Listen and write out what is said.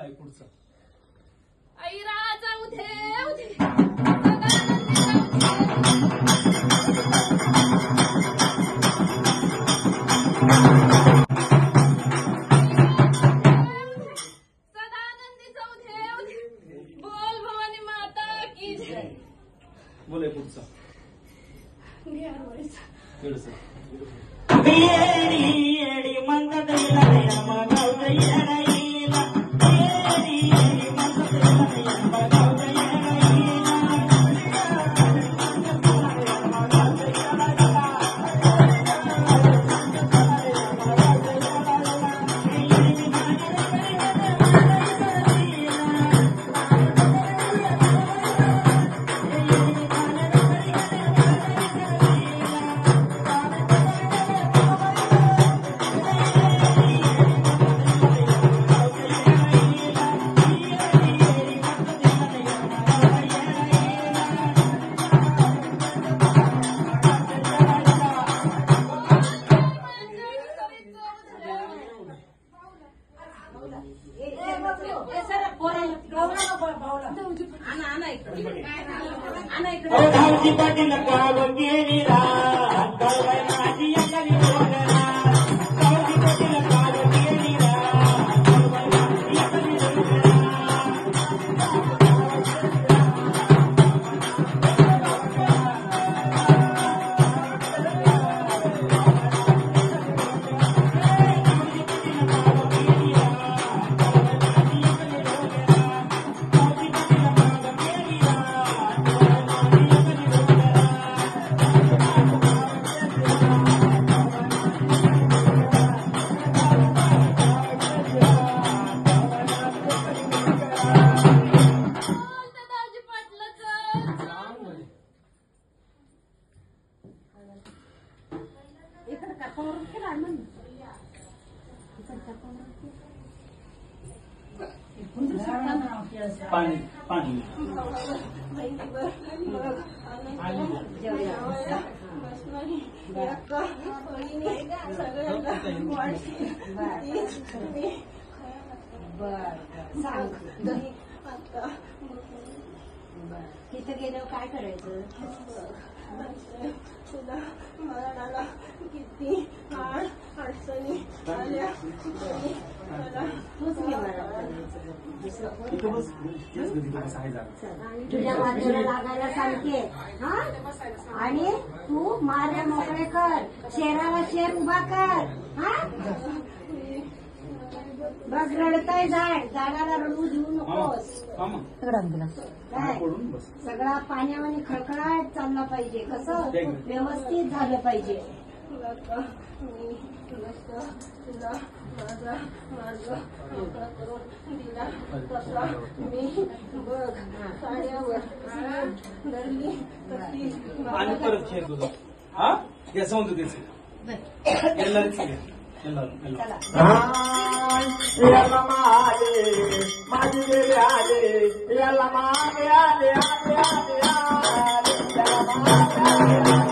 आई पुढचा ऐरा जाऊ दे सदानंदी चौधे बोल भवानी माता की जय. बोलाय पुढचा येडी मंद दैला मगाव येडा येला येडी मंद दैला मगाव येडा येला धावती पाटील काव गेली रात माझी अंगाली डोंगरा धावती पाटील काव गेली रात माझी अंगाली डोंगरा पाणी पाणी तिथं गेल्यावर काय करायचं तुला मरणाला किती अडचणी आल्या तुझ्या बाजूला लागायला सांगते हा आणि तू माझ्या मोकळे कर शेराला शेर उभा कर हा बस रडतय झाडाला रडू देऊ नकोस काय सगळा पाण्यावाने खळखळाट चालला पाहिजे कसं व्यवस्थित झालं पाहिजे तुला माझा मार्ग मोकळा करून दिला तसा मी बघ साड्यावर धरली तशी आणि परत खेळ तुझा हा या समजू द्यायचं याला माले माझी गेले आले याला माले आले आले आले आले